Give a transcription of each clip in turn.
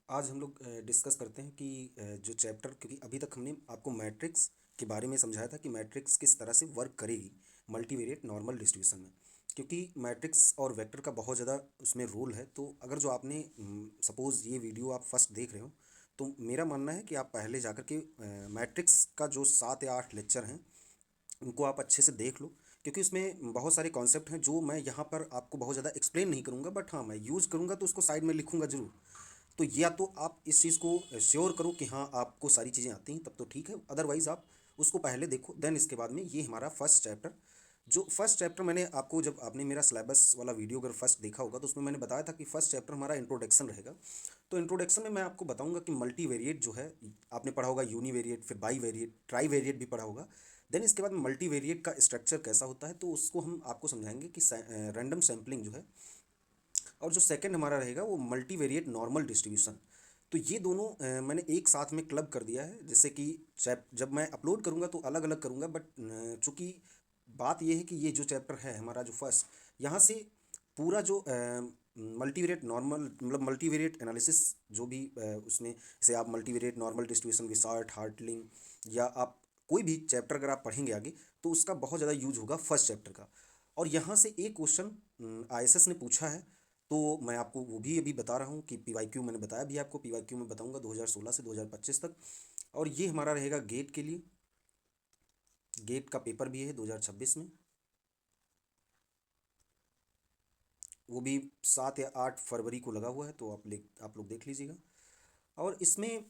आज हम लोग डिस्कस करते हैं कि जो चैप्टर, क्योंकि अभी तक हमने आपको मैट्रिक्स के बारे में समझाया था कि मैट्रिक्स किस तरह से वर्क करेगी मल्टीवेरिएट नॉर्मल डिस्ट्रीब्यूशन में। क्योंकि मैट्रिक्स और वेक्टर का बहुत ज़्यादा उसमें रोल है। तो अगर जो आपने सपोज़ ये वीडियो आप फर्स्ट देख रहे हो, तो मेरा मानना है कि आप पहले जाकर के मैट्रिक्स का जो 7 या 8 लेक्चर हैं उनको आप अच्छे से देख लो। क्योंकि उसमें बहुत सारे कॉन्सेप्ट हैं जो मैं यहाँ पर आपको बहुत ज़्यादा एक्सप्लेन नहीं करूँगा, बट हाँ मैं यूज़ करूँगा तो उसको साइड में लिखूँगा ज़रूर। तो या तो आप इस चीज़ को श्योर करो कि हाँ आपको सारी चीज़ें आती हैं, तब तो ठीक है। अदरवाइज़ आप उसको पहले देखो, देन इसके बाद में ये हमारा फर्स्ट चैप्टर। जो फर्स्ट चैप्टर मैंने आपको, जब आपने मेरा सिलेबस वाला वीडियो अगर फर्स्ट देखा होगा तो उसमें मैंने बताया था कि फर्स्ट चैप्टर हमारा इंट्रोडक्शन रहेगा। तो इंट्रोडक्शन में मैं आपको बताऊंगा कि मल्टीवेरिएट जो है, आपने पढ़ा होगा यूनिवेरिएट, फिर बाई वेरिएट, ट्राई वेरिएट भी पढ़ा होगा। देन इसके बाद मल्टीवेरिएट का स्ट्रक्चर कैसा होता है, तो उसको हम आपको समझाएंगे कि रैंडम सैम्पलिंग जो है। और जो सेकंड हमारा रहेगा वो मल्टीवेरिएट नॉर्मल डिस्ट्रीब्यूशन। तो ये दोनों मैंने एक साथ में क्लब कर दिया है, जैसे कि जब मैं अपलोड करूँगा तो अलग अलग करूँगा, बट चूँकि बात ये है कि ये जो चैप्टर है हमारा जो फर्स्ट, यहाँ से पूरा जो मल्टीवेरिएट नॉर्मल, मतलब मल्टीवेरिएट एनालिसिस जो भी उसमें, जैसे आप मल्टीवेरिएट नॉर्मल डिस्ट्रीब्यूशन, विसार्ट, हार्टलिंग, या आप कोई भी चैप्टर अगर आप पढ़ेंगे आगे, तो उसका बहुत ज़्यादा यूज होगा फर्स्ट चैप्टर का। और यहाँ से एक क्वेश्चन आईएसएस ने पूछा है, तो मैं आपको वो भी अभी बता रहा हूँ कि पीवाईक्यू मैंने बताया भी आपको, पीवाईक्यू में बताऊंगा 2016 से 2025 तक। और ये हमारा रहेगा गेट के लिए, गेट का पेपर भी है 2026 में, वो भी 7 या 8 फरवरी को लगा हुआ है, तो आप लोग देख लीजिएगा। और इसमें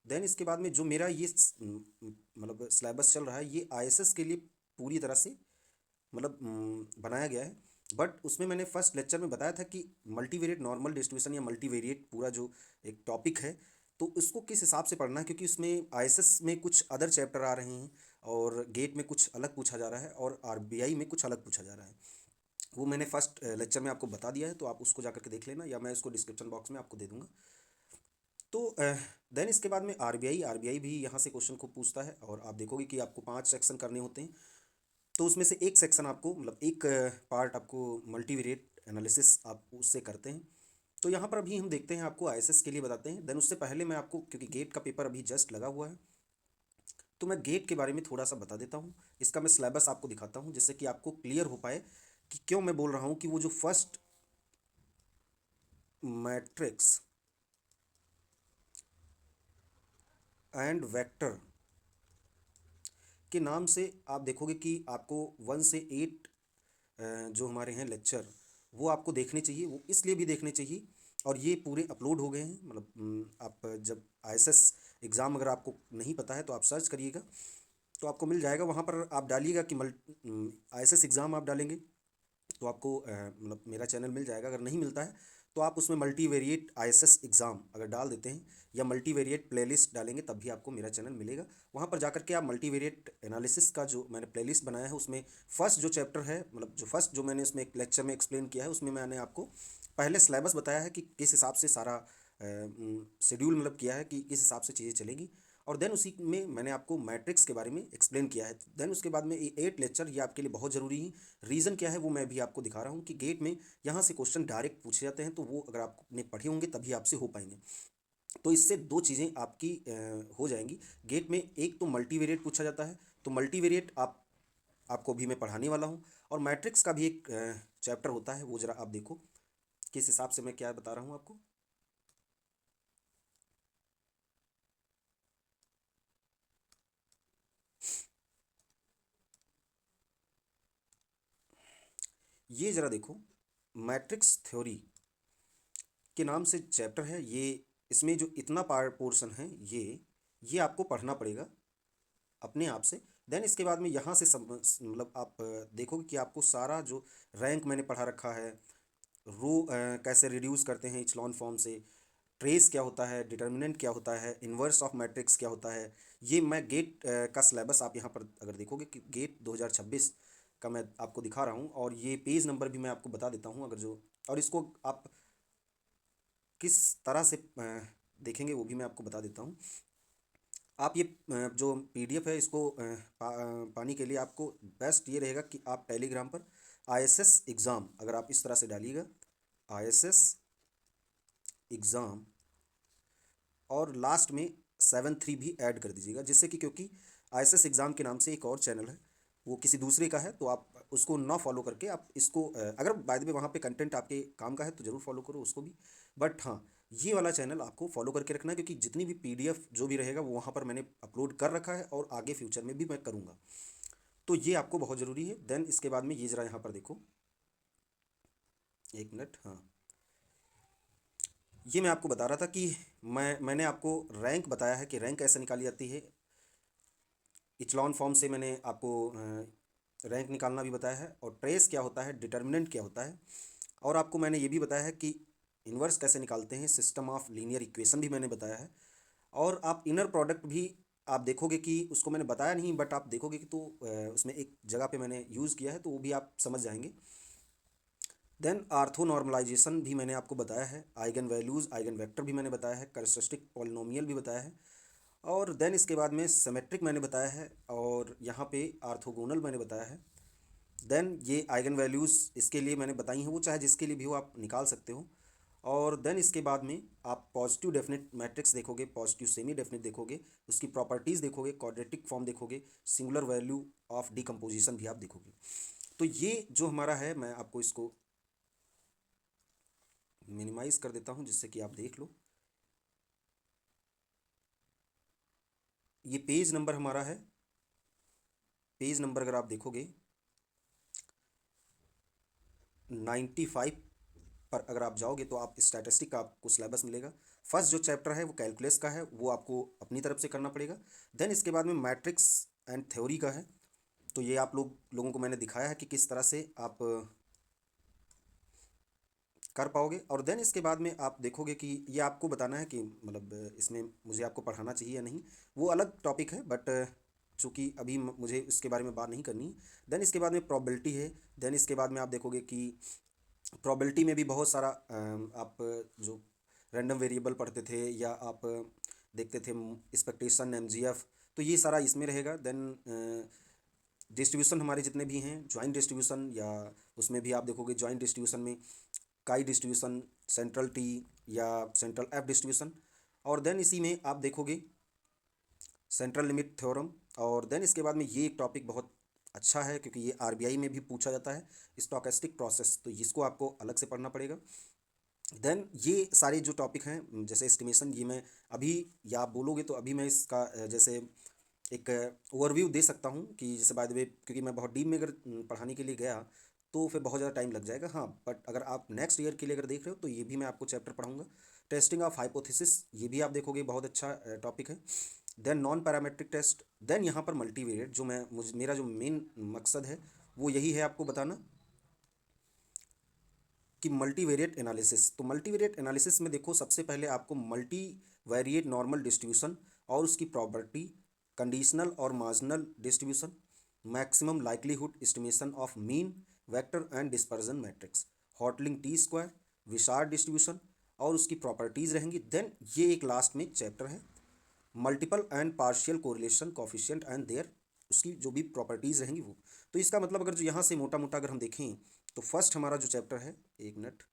देन इसके बाद में जो मेरा ये मतलब सिलेबस चल रहा है, ये आईएसएस के लिए पूरी तरह से मतलब बनाया गया है। बट उसमें मैंने फर्स्ट लेक्चर में बताया था कि मल्टीवेरिएट नॉर्मल डिस्ट्रीब्यूशन या मल्टीवेरिएट पूरा जो एक टॉपिक है, तो उसको किस हिसाब से पढ़ना है, क्योंकि उसमें आईएसएस में कुछ अदर चैप्टर आ रहे हैं, और गेट में कुछ अलग पूछा जा रहा है, और आरबीआई में कुछ अलग पूछा जा रहा है। वो मैंने फर्स्ट लेक्चर में आपको बता दिया है, तो आप उसको जाकर के देख लेना, या मैं उसको डिस्क्रिप्शन बॉक्स में आपको दे दूंगा। तो देन इसके बाद में आरबीआई, आरबीआई भी यहाँ से क्वेश्चन को पूछता है, और आप देखोगे कि आपको 5 सेक्शन करने होते हैं। तो उसमें से एक सेक्शन आपको, मतलब एक पार्ट आपको मल्टीवेरिएट एनालिसिस आप उससे करते हैं। तो यहाँ पर अभी हम देखते हैं, आपको आईएसएस के लिए बताते हैं। देन उससे पहले मैं आपको, क्योंकि गेट का पेपर अभी जस्ट लगा हुआ है, तो मैं गेट के बारे में थोड़ा सा बता देता हूँ। इसका मैं सिलेबस आपको दिखाता हूँ, जिससे कि आपको क्लियर हो पाए कि क्यों मैं बोल रहा हूँ कि वो जो फर्स्ट मैट्रिक्स एंड वेक्टर के नाम से आप देखोगे कि आपको 1 से 8 जो हमारे हैं लेक्चर, वो आपको देखने चाहिए। वो इसलिए भी देखने चाहिए, और ये पूरे अपलोड हो गए हैं, मतलब आप जब आईएसएस एग्ज़ाम अगर आपको नहीं पता है तो आप सर्च करिएगा, तो आपको मिल जाएगा। वहाँ पर आप डालिएगा कि आईएसएस एग्ज़ाम आप डालेंगे तो आपको मतलब मेरा चैनल मिल जाएगा। अगर नहीं मिलता है तो आप उसमें मल्टीवेरिएट आईएसएस एग्ज़ाम अगर डाल देते हैं, या मल्टीवेरिएट प्लेलिस्ट डालेंगे, तब भी आपको मेरा चैनल मिलेगा। वहाँ पर जाकर के आप मल्टीवेरिएट एनालिसिस का जो मैंने प्लेलिस्ट बनाया है, उसमें फर्स्ट जो चैप्टर है, मतलब जो फर्स्ट जो मैंने उसमें एक लेक्चर में एक्सप्लेन किया है, उसमें मैंने आपको पहले सिलेबस बताया है कि किस हिसाब से सारा शेड्यूल मतलब किया है कि किस हिसाब से चीज़ें चलेगी। और देन उसी में मैंने आपको मैट्रिक्स के बारे में एक्सप्लेन किया है। देन उसके बाद में 8 लेक्चर, ये आपके लिए बहुत ज़रूरी है। रीज़न क्या है वो मैं भी आपको दिखा रहा हूँ कि गेट में यहाँ से क्वेश्चन डायरेक्ट पूछे जाते हैं, तो वो अगर आपने पढ़े होंगे तभी आपसे हो पाएंगे। तो इससे दो चीज़ें आपकी हो जाएंगी गेट में। एक तो मल्टीवेरिएट पूछा जाता है, तो मल्टीवेरिएट आपको भी मैं पढ़ाने वाला हूँ। और मैट्रिक्स का भी एक चैप्टर होता है, वो ज़रा आप देखो किस हिसाब से मैं क्या बता रहा हूँ आपको। ये ज़रा देखो, मैट्रिक्स थ्योरी के नाम से चैप्टर है ये। इसमें जो इतना पार्ट पोर्शन है, ये आपको पढ़ना पड़ेगा अपने आप से। देन इसके बाद में यहाँ से मतलब आप देखोगे कि आपको सारा जो रैंक मैंने पढ़ा रखा है, रो कैसे रिड्यूस करते हैं इचलॉन फॉर्म से, ट्रेस क्या होता है, डिटर्मिनेंट क्या होता है, इन्वर्स ऑफ मैट्रिक्स क्या होता है, ये मैं गेट का सिलेबस आप यहाँ पर अगर देखोगे कि गेट 2026 का मैं आपको दिखा रहा हूँ, और ये पेज नंबर भी मैं आपको बता देता हूँ अगर जो, और इसको आप किस तरह से देखेंगे वो भी मैं आपको बता देता हूँ। आप ये जो पीडीएफ है इसको पाने के लिए आपको बेस्ट ये रहेगा कि आप टेलीग्राम पर आईएसएस एग्ज़ाम अगर आप इस तरह से डालिएगा, आईएसएस एग्ज़ाम, और लास्ट में 7-3 भी ऐड कर दीजिएगा, जिससे कि क्योंकि आईएसएस एग्ज़ाम के नाम से एक और चैनल है, वो किसी दूसरे का है, तो आप उसको ना फॉलो करके आप इसको अगर बाय द वे वहाँ पे कंटेंट आपके काम का है तो ज़रूर फॉलो करो उसको भी। बट हाँ, ये वाला चैनल आपको फॉलो करके रखना है, क्योंकि जितनी भी पीडीएफ जो भी रहेगा वो वहाँ पर मैंने अपलोड कर रखा है और आगे फ्यूचर में भी मैं करूँगा। तो ये आपको बहुत ज़रूरी है। देन इसके बाद में ये ज़रा यहाँ पर देखो, एक मिनट, हाँ, ये मैं आपको बता रहा था कि मैंने आपको रैंक बताया है कि रैंक कैसे निकाली जाती है। इचलॉन फॉर्म से मैंने आपको रैंक निकालना भी बताया है, और ट्रेस क्या होता है, डिटर्मिनेंट क्या होता है, और आपको मैंने ये भी बताया है कि इन्वर्स कैसे निकालते हैं, सिस्टम ऑफ लीनियर इक्वेशन भी मैंने बताया है। और आप इनर प्रोडक्ट भी आप देखोगे कि उसको मैंने बताया नहीं, बट आप देखोगे कि तो उसमें एक जगह पे मैंने यूज़ किया है, तो वो भी आप समझ जाएंगे। देन आर्थो नॉर्मलाइजेशन भी मैंने आपको बताया है, आइगन वैल्यूज़ आइगन वेक्टर भी मैंने बताया है, कैरेक्टरिस्टिक पॉलिनोमियल भी बताया है, और देन इसके बाद में सिमेट्रिक मैंने बताया है, और यहाँ पे आर्थोगोनल मैंने बताया है। देन ये आइगन वैल्यूज़ इसके लिए मैंने बताई हैं, वो चाहे जिसके लिए भी हो आप निकाल सकते हो। और देन इसके बाद में आप पॉजिटिव डेफिनेट मैट्रिक्स देखोगे, पॉजिटिव सेमी डेफिनेट देखोगे, उसकी प्रॉपर्टीज़ देखोगे, क्वाड्रेटिक फॉर्म देखोगे, सिंगुलर वैल्यू ऑफ डिकम्पोजिशन भी आप देखोगे। तो ये जो हमारा है, मैं आपको इसको मिनिमाइज़ कर देता हूँ जिससे कि आप देख लो। ये पेज नंबर हमारा है, पेज नंबर अगर आप देखोगे 95 पर अगर आप जाओगे तो आप स्टैटिस्टिक का आपको सिलेबस मिलेगा। फर्स्ट जो चैप्टर है वो कैलकुलस का है, वो आपको अपनी तरफ से करना पड़ेगा। देन इसके बाद में मैट्रिक्स एंड थ्योरी का है, तो ये आप लोगों को मैंने दिखाया है कि किस तरह से आप कर पाओगे। और देन इसके बाद में आप देखोगे कि ये आपको बताना है कि मतलब इसमें मुझे आपको पढ़ाना चाहिए या नहीं, वो अलग टॉपिक है, बट चूँकि अभी मुझे इसके बारे में बात नहीं करनी है। देन इसके बाद में प्रोबेबिलिटी है। देन इसके बाद में आप देखोगे कि प्रोबेबिलिटी में भी बहुत सारा आप जो रैंडम वेरिएबल पढ़ते थे, या आप देखते थे एक्सपेक्टेशन, एमजीएफ, तो ये सारा इसमें रहेगा। देन डिस्ट्रीब्यूशन हमारे जितने भी हैं, जॉइंट डिस्ट्रीब्यूशन, या उसमें भी आप देखोगे जॉइंट डिस्ट्रीब्यूशन में काई डिस्ट्रीब्यूशन, सेंट्रल टी या सेंट्रल एफ डिस्ट्रीब्यूशन, और देन इसी में आप देखोगे सेंट्रल लिमिट थ्योरम। और देन इसके बाद में ये एक टॉपिक बहुत अच्छा है, क्योंकि ये आरबीआई में भी पूछा जाता है, स्टॉकेस्टिक प्रोसेस, तो इसको आपको अलग से पढ़ना पड़ेगा। देन ये सारे जो टॉपिक हैं जैसे एस्टिमेशन, ये मैं अभी, या आप बोलोगे तो अभी मैं इसका जैसे एक ओवरव्यू दे सकता हूँ कि जैसे बाय द वे, क्योंकि मैं बहुत डीप में अगर पढ़ाने के लिए गया तो फिर बहुत ज़्यादा टाइम लग जाएगा। हाँ, बट अगर आप नेक्स्ट ईयर के लिए अगर देख रहे हो तो ये भी मैं आपको चैप्टर पढ़ाऊँगा। टेस्टिंग ऑफ हाइपोथेसिस, ये भी आप देखोगे, बहुत अच्छा टॉपिक है। Then non parametric test, then यहाँ पर मल्टीवेरिएट, जो मेरा जो मेन मकसद है वो यही है आपको बताना कि मल्टीवेरिएट एनालिसिस। तो मल्टीवेरिएट एनालिसिस में देखो, सबसे पहले आपको मल्टीवेरिएट नॉर्मल डिस्ट्रीब्यूशन और उसकी प्रॉपर्टी, कंडीशनल और marginal distribution, maximum likelihood estimation of mean, vector and dispersion matrix, Hotelling T square, Wishart distribution और उसकी प्रॉपर्टीज़ रहेंगी। देन ये एक लास्ट में चैप्टर है, multiple and partial correlation coefficient and there, उसकी जो भी प्रॉपर्टीज़ रहेंगी वो। तो इसका मतलब अगर जो यहाँ से मोटा मोटा अगर हम देखें तो फर्स्ट हमारा जो चैप्टर है, एक मिनट,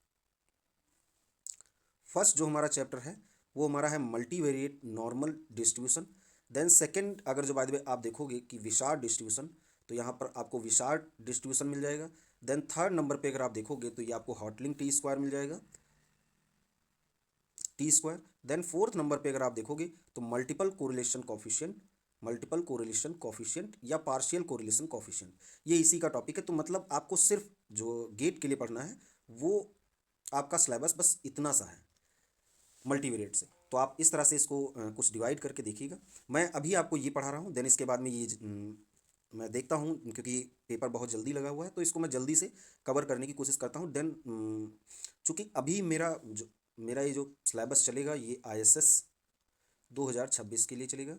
फर्स्ट जो हमारा चैप्टर है वो हमारा है multivariate normal distribution. Then second अगर जो बाय द वे आप देखोगे कि विशार्ड डिस्ट्रीब्यूशन, तो यहाँ पर आपको विशार्ड डिस्ट्रीब्यूशन मिल जाएगा। देन थर्ड नंबर पे अगर आप देखोगे तो ये आपको हॉटलिंग टी स्क्वायर मिल जाएगा, T square. Then fourth number पे अगर आप देखोगे तो multiple correlation coefficient, multiple correlation coefficient या पार्शियल कोरिलेशन कॉफिशिएंट, ये इसी का टॉपिक है। तो मतलब आपको सिर्फ जो गेट के लिए पढ़ना है वो आपका सिलेबस बस इतना सा है मल्टीवेरिएट से। तो आप इस तरह से इसको कुछ डिवाइड करके देखिएगा। मैं अभी आपको ये पढ़ा रहा हूँ, देन इसके बाद में ये मैं देखता हूँ, क्योंकि पेपर बहुत जल्दी लगा हुआ है तो इसको मैं जल्दी से कवर करने की कोशिश करता हूँ। देन चूँकि अभी मेरा ये जो सिलेबस चलेगा ये आईएसएस 2026 के लिए चलेगा,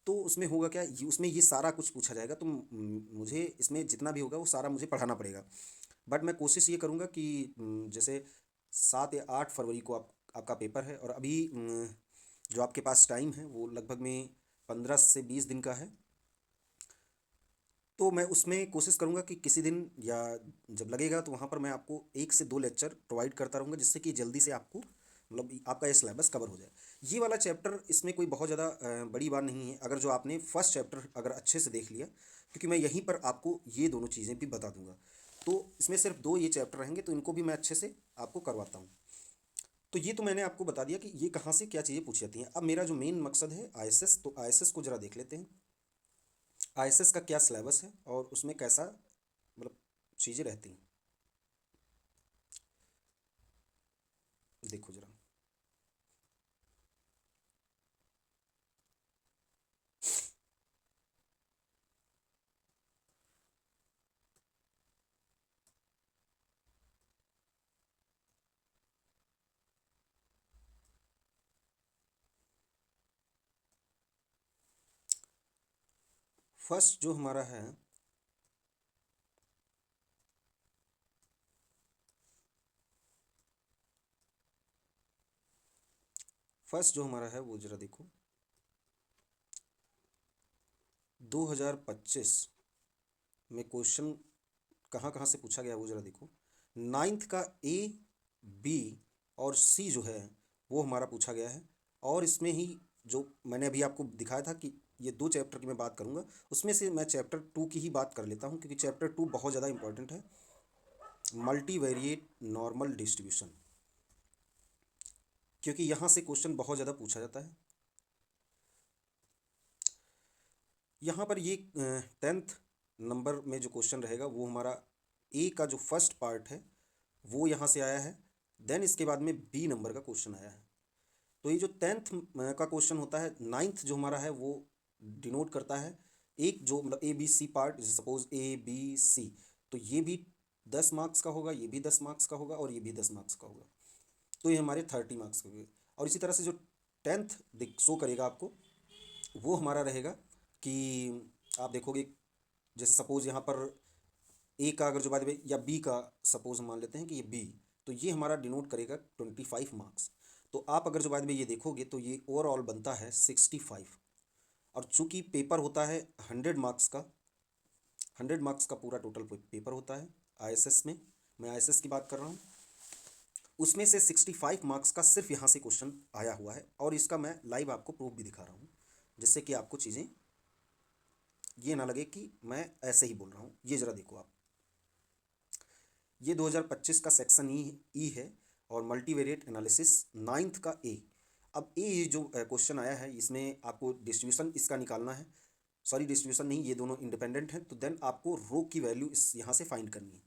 तो उसमें होगा क्या, उसमें ये सारा कुछ पूछा जाएगा, तो मुझे इसमें जितना भी होगा वो सारा मुझे पढ़ाना पड़ेगा। बट मैं कोशिश ये करूँगा कि जैसे 7 या 8 फरवरी को आपका पेपर है, और अभी जो आपके पास टाइम है वो लगभग में 15 से 20 दिन का है। तो मैं उसमें कोशिश करूँगा कि किसी दिन या जब लगेगा तो वहाँ पर मैं आपको 1 से 2 लेक्चर प्रोवाइड करता रहूँगा, जिससे कि जल्दी से आपको मतलब आपका ये सिलेबस कवर हो जाए। ये वाला चैप्टर इसमें कोई बहुत ज़्यादा बड़ी बात नहीं है, अगर जो आपने फर्स्ट चैप्टर अगर अच्छे से देख लिया, क्योंकि मैं यहीं पर आपको ये दोनों चीज़ें भी बता दूंगा। तो इसमें सिर्फ दो ये चैप्टर रहेंगे, तो इनको भी मैं अच्छे से आपको करवाता हूँ। तो ये तो मैंने आपको बता दिया कि ये कहाँ से क्या चीज़ें पूछी जाती हैं। अब मेरा जो मेन मकसद है आईएसएस, तो आईएसएस को ज़रा देख लेते हैं। आईएसएस का क्या सिलेबस है और उसमें कैसा मतलब चीज़ें रहती हैं, देखो ज़रा। फर्स्ट जो हमारा है, फर्स्ट जो हमारा है वो ज़रा देखो, 2025 में क्वेश्चन कहाँ कहाँ से पूछा गया वो ज़रा देखो। नाइन्थ का ए, बी और सी जो है वो हमारा पूछा गया है। और इसमें ही जो मैंने अभी आपको दिखाया था कि ये दो चैप्टर की मैं बात करूँगा, उसमें से मैं चैप्टर टू की ही बात कर लेता हूँ, क्योंकि चैप्टर टू बहुत ज़्यादा इंपॉर्टेंट है। मल्टीवेरिएट नॉर्मल डिस्ट्रीब्यूशन, क्योंकि यहाँ से क्वेश्चन बहुत ज़्यादा पूछा जाता है। यहाँ पर ये 10th नंबर में जो क्वेश्चन रहेगा वो हमारा ए का जो फर्स्ट पार्ट है वो यहाँ से आया है। देन इसके बाद में बी नंबर का क्वेश्चन आया है। तो ये जो 10th का क्वेश्चन होता है, नाइन्थ जो हमारा है वो डिनोट करता है एक जो मतलब ए बी सी पार्ट, जैसे सपोज ए बी सी, तो ये भी 10 मार्क्स का होगा, ये भी 10 मार्क्स का होगा और ये भी 10 मार्क्स का होगा। तो ये हमारे 30 मार्क्स के हुए। और इसी तरह से जो 10th शो करेगा आपको, वो हमारा रहेगा कि आप देखोगे, जैसे सपोज़ यहाँ पर ए का अगर जो बात है या बी का सपोज हम मान लेते हैं कि ये बी, तो ये हमारा डिनोट करेगा 25 मार्क्स। तो आप अगर जो बाद में ये देखोगे तो ये ओवरऑल बनता है 65। और चूंकि पेपर होता है 100 मार्क्स का, 100 मार्क्स का पूरा टोटल पेपर होता है आईएसएस में, मैं आईएसएस की बात कर रहा हूँ, उसमें से 65 मार्क्स का सिर्फ यहाँ से क्वेश्चन आया हुआ है। और इसका मैं लाइव आपको प्रूफ भी दिखा रहा हूँ, जिससे कि आपको चीज़ें ये ना लगे कि मैं ऐसे ही बोल रहा हूँ। ये ज़रा देखो आप, ये 2025 का सेक्शन ई है और मल्टीवेरिएट एनालिसिस नाइन्थ का ए। अब ए जो क्वेश्चन आया है इसमें आपको डिस्ट्रीब्यूशन इसका निकालना है, सॉरी डिस्ट्रीब्यूशन नहीं, ये दोनों इंडिपेंडेंट हैं। तो देन आपको रो की वैल्यू इस यहाँ से फाइंड करनी है।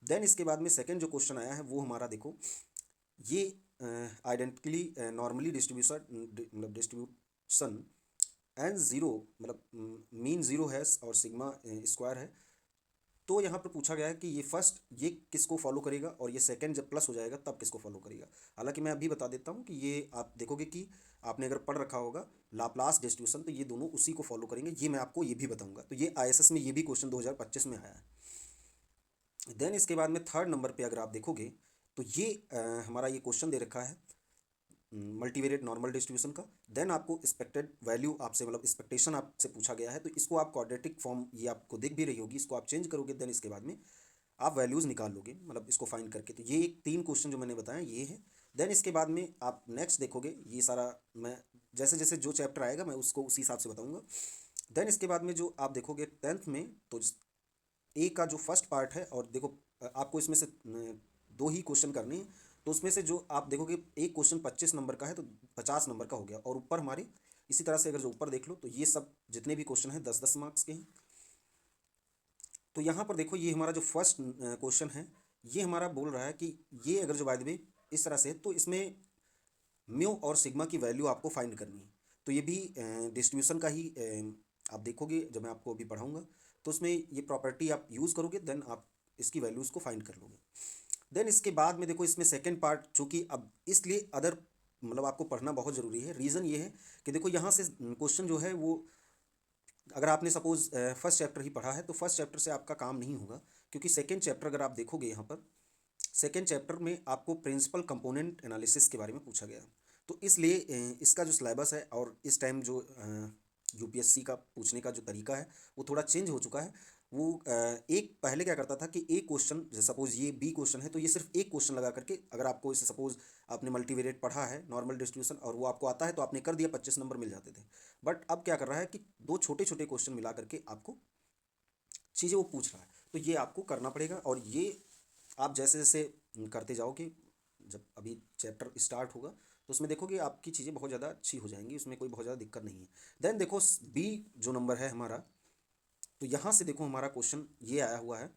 देन इसके बाद में सेकंड जो क्वेश्चन आया है वो हमारा देखो, ये आइडेंटिकली नॉर्मली डिस्ट्रीब्यूशन मतलब डिस्ट्रीब्यूशन एंड ज़ीरो, मतलब मीन ज़ीरो है और सिग्मा स्क्वायर है। तो यहाँ पर पूछा गया है कि ये फर्स्ट ये किसको फॉलो करेगा और ये सेकंड जब प्लस हो जाएगा तब किसको फॉलो करेगा। हालांकि मैं अभी बता देता हूँ कि ये आप देखोगे कि आपने अगर पढ़ रखा होगा लाप्लास डिस्ट्रीब्यूशन, तो ये दोनों उसी को फॉलो करेंगे, ये मैं आपको ये भी बताऊंगा। तो ये आईएसएस में ये भी क्वेश्चन 2025 में आया है। देन इसके बाद में थर्ड नंबर पे अगर आप देखोगे तो ये हमारा ये क्वेश्चन दे रखा है मल्टीवेरिएट नॉर्मल डिस्ट्रीब्यूशन का। देन आपको एक्सपेक्टेड वैल्यू आपसे मतलब एक्सपेक्टेशन आपसे पूछा गया है, तो इसको आप क्वाड्रेटिक फॉर्म ये आपको दिख भी रही होगी, इसको आप चेंज करोगे। देन इसके बाद में आप वैल्यूज़ निकाल लोगे, मतलब इसको फाइंड करके। तो ये एक 3 क्वेश्चन जो मैंने बताया ये है। देन इसके बाद में आप नेक्स्ट देखोगे, ये सारा मैं जैसे जैसे जो चैप्टर आएगा मैं उसको उसी हिसाब से बताऊंगा। देन इसके बाद में जो आप देखोगे 10th में, तो ए का जो फर्स्ट पार्ट है, और देखो आपको इसमें से दो ही क्वेश्चन करने हैं। तो उसमें से जो आप देखोगे एक क्वेश्चन 25 नंबर का है, तो 50 नंबर का हो गया। और ऊपर हमारे इसी तरह से अगर जो ऊपर देख लो तो ये सब जितने भी क्वेश्चन हैं 10-10 मार्क्स के हैं। तो यहाँ पर देखो ये हमारा जो फर्स्ट क्वेश्चन है, ये हमारा बोल रहा है कि ये अगर जो बाय द वे इस तरह से है, तो इसमें म्यू और सिग्मा की वैल्यू आपको फाइंड करनी है। तो ये भी डिस्ट्रीब्यूशन का ही आप देखोगे जब मैं आपको अभी पढ़ाऊँगा, तो उसमें ये प्रॉपर्टी आप यूज़ करोगे, देन आप इसकी वैल्यूज़ को फाइंड कर लोगे। देन इसके बाद में देखो इसमें सेकेंड पार्ट, चूँकि अब इसलिए अदर मतलब आपको पढ़ना बहुत ज़रूरी है। रीज़न ये है कि देखो यहाँ से क्वेश्चन जो है वो, अगर आपने सपोज फर्स्ट चैप्टर ही पढ़ा है तो फर्स्ट चैप्टर से आपका काम नहीं होगा, क्योंकि सेकेंड चैप्टर अगर आप देखोगे यहाँ पर, सेकेंड चैप्टर में आपको प्रिंसिपल कंपोनेंट एनालिसिस के बारे में पूछा गया। तो इसलिए इसका जो सिलेबस है और इस टाइम जो यूपीएससी का पूछने का जो तरीका है वो थोड़ा चेंज हो चुका है। वो एक पहले क्या करता था कि एक क्वेश्चन, जैसे सपोज ये बी क्वेश्चन है तो ये सिर्फ एक क्वेश्चन लगा करके, अगर आपको इसे सपोज आपने मल्टीवेरिएट पढ़ा है नॉर्मल डिस्ट्रीब्यूशन और वो आपको आता है तो आपने कर दिया, 25 नंबर मिल जाते थे। बट अब क्या कर रहा है कि दो छोटे छोटे क्वेश्चन मिला करके आपको चीज़ें वो पूछ रहा है, तो ये आपको करना पड़ेगा। और ये आप जैसे जैसे करते जाओगे, जब अभी चैप्टर स्टार्ट होगा तो उसमें देखोगे आपकी चीज़ें बहुत ज़्यादा अच्छी हो जाएंगी, उसमें कोई बहुत ज़्यादा दिक्कत नहीं है। देन देखो बी जो नंबर है हमारा, तो यहाँ से देखो हमारा क्वेश्चन ये आया हुआ है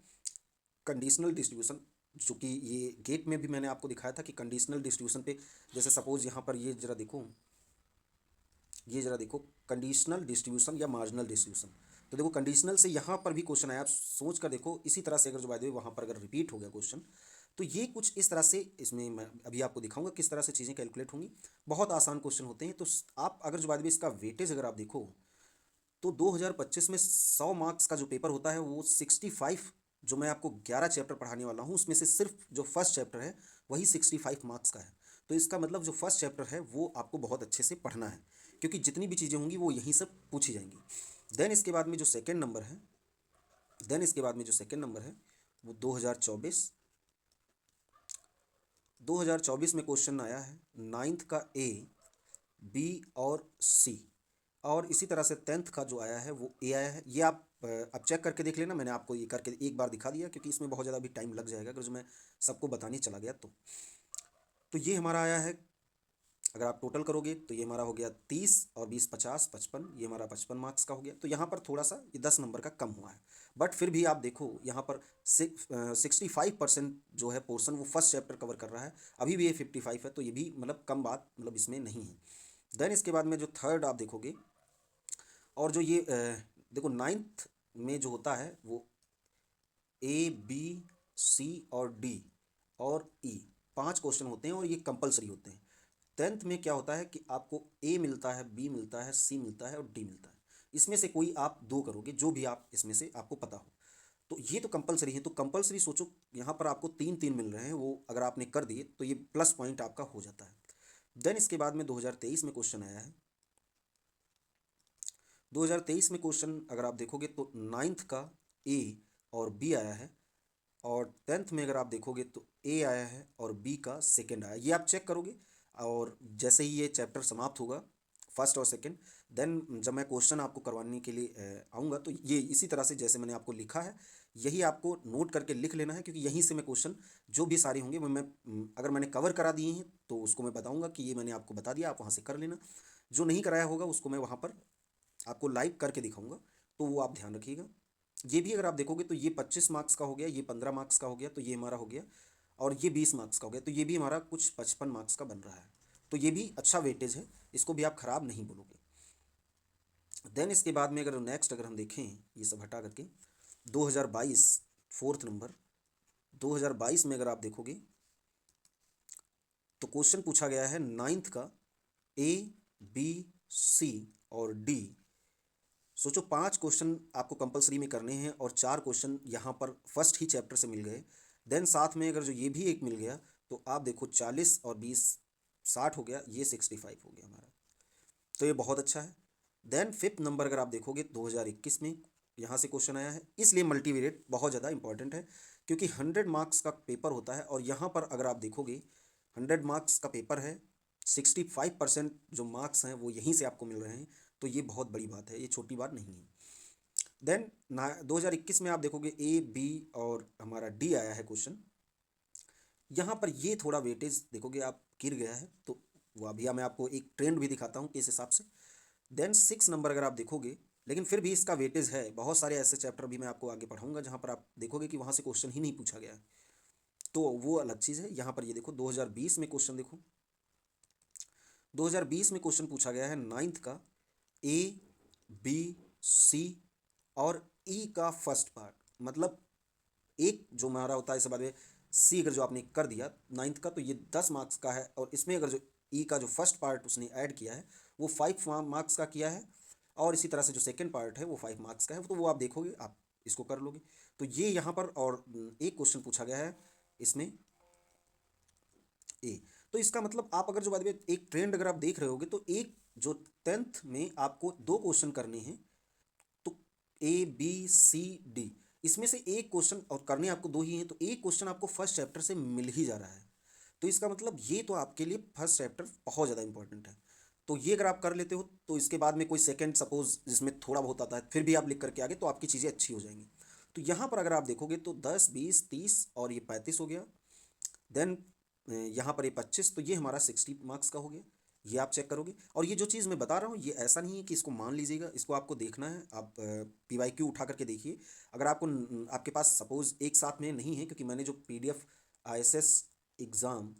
कंडीशनल डिस्ट्रीब्यूशन, जो कि ये गेट में भी मैंने आपको दिखाया था कि कंडीशनल डिस्ट्रीब्यूशन पे, जैसे सपोज यहाँ पर ये जरा देखो, ये जरा देखो कंडीशनल डिस्ट्रीब्यूशन या मार्जिनल डिस्ट्रीब्यूशन। तो देखो कंडीशनल से यहाँ पर भी क्वेश्चन आया, आप सोच कर देखो इसी तरह से अगर जो बाय द वे वहाँ पर अगर रिपीट हो गया क्वेश्चन, तो ये कुछ इस तरह से, इसमें मैं अभी आपको दिखाऊंगा किस तरह से चीज़ें कैलकुलेट होंगी। बहुत आसान क्वेश्चन होते हैं। तो आप अगर जो बाय द वे इसका वेटेज अगर आप देखो, तो 2025 में 100 मार्क्स का जो पेपर होता है वो 65, जो मैं आपको 11 चैप्टर पढ़ाने वाला हूँ उसमें से सिर्फ जो फर्स्ट चैप्टर है वही 65 मार्क्स का है। तो इसका मतलब जो फर्स्ट चैप्टर है वो आपको बहुत अच्छे से पढ़ना है, क्योंकि जितनी भी चीज़ें होंगी वो यहीं सब पूछी जाएंगी। देन इसके बाद में जो सेकेंड नंबर है, देन इसके बाद में जो सेकेंड नंबर है वो 2024 में क्वेश्चन आया है नाइन्थ का ए, बी और सी। और इसी तरह से टेंथ का जो आया है वो ए आया है। ये आप अब चेक करके देख लेना, मैंने आपको ये करके एक बार दिखा दिया, क्योंकि इसमें बहुत ज़्यादा भी टाइम लग जाएगा अगर जो मैं सबको बताने चला गया तो ये हमारा आया है, अगर आप टोटल करोगे तो ये हमारा हो गया 30 और 20 50 55, ये हमारा 55 मार्क्स का हो गया। तो यहाँ पर थोड़ा सा ये 10 नंबर का कम हुआ है, बट फिर भी आप देखो यहाँ पर 65% जो है पोर्शन वो फर्स्ट चैप्टर कवर कर रहा है, अभी भी ये 55 है, तो ये भी मतलब कम बात मतलब इसमें नहीं है। देन इसके बाद में जो थर्ड आप देखोगे, और जो ये देखो नाइन्थ में जो होता है वो ए बी सी और डी और ई, 5 क्वेश्चन होते हैं और ये कंपलसरी होते हैं। टेंथ में क्या होता है कि आपको ए मिलता है, बी मिलता है, सी मिलता है और डी मिलता है। इसमें से कोई आप दो करोगे, जो भी आप इसमें से आपको पता हो। तो ये तो कंपलसरी है, तो कंपलसरी सोचो यहाँ पर आपको तीन तीन मिल रहे हैं, वो अगर आपने कर दिए तो ये प्लस पॉइंट आपका हो जाता है। देन इसके बाद में 2023 में क्वेश्चन आया है, 2023 में क्वेश्चन अगर आप देखोगे तो नाइन्थ का ए और बी आया है, और टेंथ में अगर आप देखोगे तो ए आया है और बी का सेकंड आया है। ये आप चेक करोगे, और जैसे ही ये चैप्टर समाप्त होगा फर्स्ट और सेकंड, देन जब मैं क्वेश्चन आपको करवाने के लिए आऊँगा तो ये इसी तरह से जैसे मैंने आपको लिखा है यही आपको नोट करके लिख लेना है, क्योंकि यहीं से मैं क्वेश्चन जो भी सारे होंगे वो मैं अगर मैंने कवर करा दिए हैं तो उसको मैं बताऊँगा कि ये मैंने आपको बता दिया, आप वहाँ से कर लेना। जो नहीं कराया होगा उसको मैं वहाँ पर आपको लाइव करके दिखाऊंगा, तो वो आप ध्यान रखिएगा। ये भी अगर आप देखोगे तो ये 25 मार्क्स का हो गया, ये 15 मार्क्स का हो गया, तो ये हमारा हो गया, और ये 20 मार्क्स का हो गया, तो ये भी हमारा कुछ 55 मार्क्स का बन रहा है। तो ये भी अच्छा वेटेज है, इसको भी आप खराब नहीं बोलोगे। देन इसके बाद में अगर नेक्स्ट अगर हम देखें ये सब हटा करके 2022 फोर्थ नंबर, 2022 में अगर आप देखोगे तो क्वेश्चन पूछा गया है नाइन्थ का ए बी सी और डी। सोचो 5 क्वेश्चन आपको कंपलसरी में करने हैं और 4 क्वेश्चन यहाँ पर फर्स्ट ही चैप्टर से मिल गए। देन साथ में अगर जो ये भी एक मिल गया तो आप देखो 40 और 20 60 हो गया, ये 65 हो गया हमारा। तो ये बहुत अच्छा है। देन फिफ्थ नंबर अगर आप देखोगे 2021 में यहाँ से क्वेश्चन आया है, इसलिए मल्टीवेरिएट बहुत ज़्यादा इंपॉर्टेंट है, क्योंकि 100 मार्क्स का पेपर होता है और यहाँ पर अगर आप देखोगे 100 मार्क्स का पेपर है, 65% जो मार्क्स हैं वो यहीं से आपको मिल रहे हैं, तो ये बहुत बड़ी बात है, ये छोटी बात नहीं है। देन 2021 में आप देखोगे ए बी और हमारा डी आया है क्वेश्चन, यहाँ पर ये थोड़ा वेटेज देखोगे आप गिर गया है, तो वो अभी मैं आपको एक ट्रेंड भी दिखाता हूँ किस हिसाब से। देन 6 नंबर अगर आप देखोगे, लेकिन फिर भी इसका वेटेज है, बहुत सारे ऐसे चैप्टर भी मैं आपको आगे पढ़ाऊंगा जहाँ पर आप देखोगे कि वहाँ से क्वेश्चन ही नहीं पूछा गया है, तो वो अलग चीज़ है। यहाँ पर ये देखो 2020 में क्वेश्चन देखो, 2020 में क्वेश्चन पूछा गया है नाइन्थ का ए बी सी और ई का फर्स्ट पार्ट, मतलब एक जो हमारा होता है इस बाद में सी अगर जो आपने कर दिया नाइन्थ का तो ये 10 मार्क्स का है, और इसमें अगर जो ई का जो फर्स्ट पार्ट उसने ऐड किया है वो 5 मार्क्स का किया है, और इसी तरह से जो सेकंड पार्ट है वो 5 मार्क्स का है, तो वो आप देखोगे आप इसको कर लोगे। तो ये यहाँ पर और एक क्वेश्चन पूछा गया है इसमें ए। तो इसका मतलब आप अगर जो बाद में एक ट्रेंड अगर आप देख रहे होगे तो एक जो टेंथ में आपको 2 क्वेश्चन करने हैं, तो ABCD, इसमें से एक क्वेश्चन, और करने आपको दो ही हैं, तो एक क्वेश्चन आपको फर्स्ट चैप्टर से मिल ही जा रहा है। तो इसका मतलब ये तो आपके लिए फर्स्ट चैप्टर बहुत ज़्यादा इंपॉर्टेंट है। तो ये अगर आप कर लेते हो तो इसके बाद में कोई सेकंड सपोज जिसमें थोड़ा बहुत आता है फिर भी आप लिख करके आगे, तो आपकी चीज़ें अच्छी हो जाएंगी। तो यहाँ पर अगर आप देखोगे तो 10, 20, 30 और ये 35 हो गया। देन यहाँ पर ये 25, तो ये हमारा 60 मार्क्स का हो गया। ये आप चेक करोगे, और ये जो चीज़ मैं बता रहा हूँ ये ऐसा नहीं है कि इसको मान लीजिएगा, इसको आपको देखना है। आप PYQ उठा करके देखिए। अगर आपको आपके पास सपोज एक साथ में नहीं है, क्योंकि मैंने जो PDF ISS एग्ज़ाम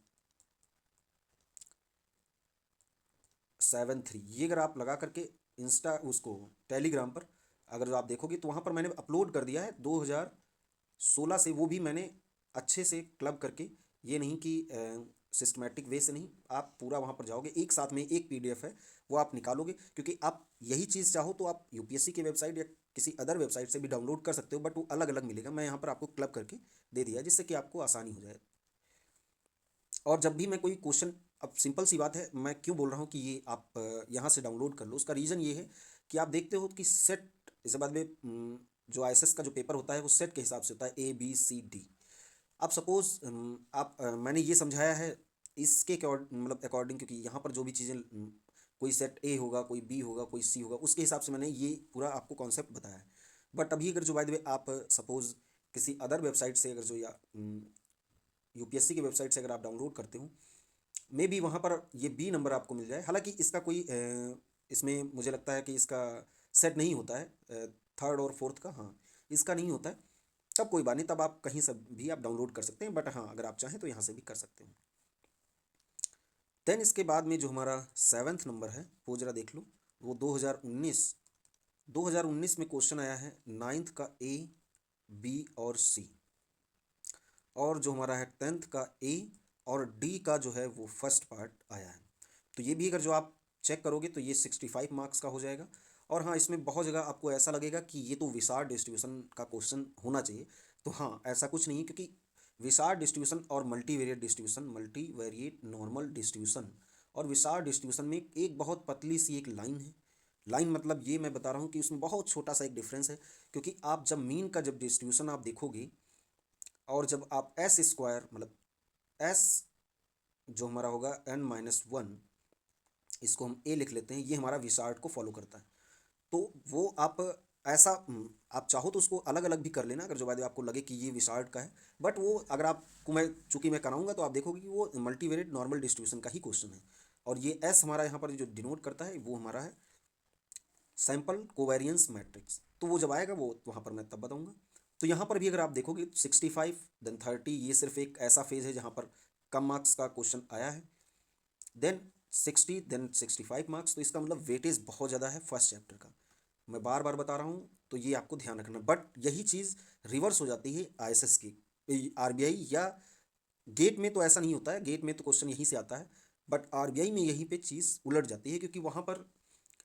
7-3 ये अगर आप लगा करके इंस्टा उसको टेलीग्राम पर अगर आप देखोगे तो वहाँ पर मैंने अपलोड कर दिया है 2016 से, वो भी मैंने अच्छे से क्लब करके, ये नहीं कि सिस्टमेटिक वे से नहीं, आप पूरा वहाँ पर जाओगे, एक साथ में एक PDF है वो आप निकालोगे। क्योंकि आप यही चीज़ चाहो तो आप UPSC की वेबसाइट या किसी अदर वेबसाइट से भी डाउनलोड कर सकते हो, बट वो अलग अलग मिलेगा। मैं यहाँ पर आपको क्लब करके दे दिया जिससे कि आपको आसानी हो जाए। और जब भी मैं कोई क्वेश्चन, अब सिंपल सी बात है, मैं क्यों बोल रहा हूँ कि ये आप यहाँ से डाउनलोड कर लो, उसका रीज़न ये है कि आप देखते हो कि सेट, इसके बाद में जो ISS का जो पेपर होता है वो सेट के हिसाब से होता है, ABCD। अब सपोज आप मैंने ये समझाया है इसके मतलब अकॉर्डिंग, क्योंकि यहाँ पर जो भी चीज़ें कोई सेट A होगा, कोई B होगा, कोई C होगा, उसके हिसाब से मैंने ये पूरा आपको कॉन्सेप्ट बताया है। बट अभी अगर जो बाय द वे आप सपोज किसी अदर वेबसाइट से अगर जो, या UPSC की वेबसाइट से अगर आप डाउनलोड करते हो, मे बी वहाँ पर ये B नंबर आपको मिल जाए। हालांकि इसका कोई इसमें मुझे लगता है कि इसका सेट नहीं होता है, थर्ड और फोर्थ का, हाँ इसका नहीं होता है। तब कोई बात नहीं, तब आप कहीं से भी आप डाउनलोड कर सकते हैं, बट हाँ अगर आप चाहें तो यहाँ से भी कर सकते हैं। देन इसके बाद में जो हमारा 7th नंबर है वो जरा देख लो। वो 2019 में क्वेश्चन आया है 9th का A, B और C, और जो हमारा है 10th का A और D का जो है वो फर्स्ट पार्ट आया है। तो ये भी अगर जो आप चेक करोगे तो ये 65 मार्क्स का हो जाएगा। और हाँ इसमें बहुत जगह आपको ऐसा लगेगा कि ये तो विसार डिस्ट्रीब्यूशन का क्वेश्चन होना चाहिए, तो हाँ ऐसा कुछ नहीं है, क्योंकि विसार डिस्ट्रीब्यूशन और multivariate distribution, multivariate normal distribution और विसार डिस्ट्रीब्यूशन में एक बहुत पतली सी एक लाइन है। लाइन मतलब ये मैं बता रहा हूँ कि उसमें बहुत छोटा सा एक डिफरेंस है, क्योंकि आप जब मीन का जब डिस्ट्रीब्यूशन आप देखोगे, और जब आप S² मतलब S जो हमारा होगा n-1, इसको हम A लिख लेते हैं, ये हमारा विसार्ड को फॉलो करता है। तो वो आप ऐसा आप चाहो तो उसको अलग अलग भी कर लेना, अगर जो बात आपको लगे कि ये विसार्ड का है। बट वो अगर आपको मैं चूंकि मैं कराऊंगा तो आप देखोगे कि वो मल्टीवेरिएट नॉर्मल डिस्ट्रीब्यूशन का ही क्वेश्चन है। और ये S हमारा यहाँ पर जो डिनोट करता है वो हमारा है सैंपल कोवेरियंस मैट्रिक्स। तो वो जब आएगा वो वहाँ पर मैं तब बताऊँगा। तो यहाँ पर भी अगर आप देखोगे 65 देन 30, ये सिर्फ एक ऐसा फेज़ है जहाँ पर कम मार्क्स का क्वेश्चन आया है। देन 60 देन 65 मार्क्स, तो इसका मतलब वेटेज बहुत ज़्यादा है फर्स्ट चैप्टर का। मैं बार बार बता रहा हूँ तो ये आपको ध्यान रखना। बट यही चीज़ रिवर्स हो जाती है ISS की, RBI या गेट में तो ऐसा नहीं होता है, गेट में तो क्वेश्चन यहीं से आता है। बट RBI में यहीं पे चीज़ उलट जाती है, क्योंकि वहाँ पर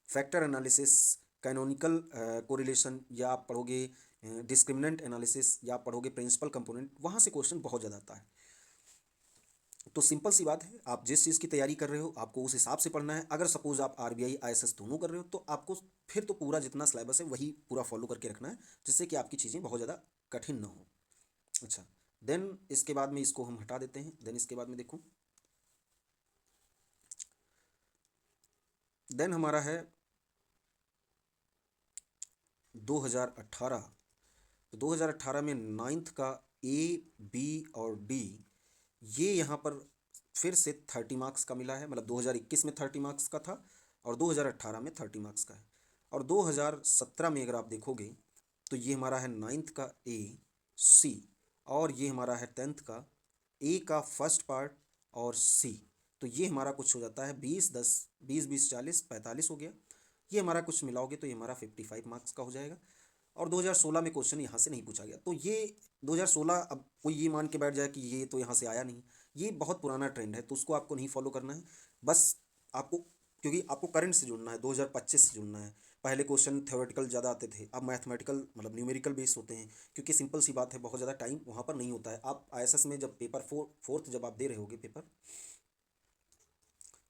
फैक्टर एनालिसिस, कैनोनिकल कोरिलेशन, या आप पढ़ोगे डिस्क्रिमिनेंट एनालिसिस, या आप पढ़ोगे प्रिंसिपल कंपोनेंट, वहाँ से क्वेश्चन बहुत ज़्यादा आता है। तो सिंपल सी बात है, आप जिस चीज़ की तैयारी कर रहे हो आपको उस हिसाब से पढ़ना है। अगर सपोज आप RBI ISS दोनों कर रहे हो तो आपको फिर तो पूरा जितना सिलेबस है वही पूरा फॉलो करके रखना है, जिससे कि आपकी चीज़ें बहुत ज़्यादा कठिन ना हो। अच्छा, देन इसके बाद में इसको हम हटा देते हैं। देन इसके बाद में देखो, देन हमारा है 2018। तो 2018 में 9th का A, B और D, ये यहाँ पर फिर से 30 मार्क्स का मिला है। मतलब 2021 में 30 मार्क्स का था और 2018 में 30 मार्क्स का है। और 2017 में अगर आप देखोगे तो ये हमारा है 9th का A, C, और ये हमारा है 10th का A का फर्स्ट पार्ट और C। तो ये हमारा कुछ हो जाता है 20, 10, 20, 20, 40, 45 हो गया। ये हमारा कुछ मिलाओगे तो ये हमारा 55 मार्क्स का हो जाएगा। और 2016 में क्वेश्चन यहाँ से नहीं पूछा गया, तो ये 2016, अब कोई ये मान के बैठ जाए कि ये तो यहाँ से आया नहीं, ये बहुत पुराना ट्रेंड है, तो उसको आपको नहीं फॉलो करना है। बस आपको, क्योंकि आपको करंट से जुड़ना है, 2025 से जुड़ना है। पहले क्वेश्चन थ्योरेटिकल ज़्यादा आते थे, अब मैथमेटिकल मतलब न्यूमेरिकल बेस होते हैं, क्योंकि सिंपल सी बात है बहुत ज़्यादा टाइम वहाँ पर नहीं होता है। आप ISS में जब पेपर फोर्थ जब आप दे रहे होगे पेपर,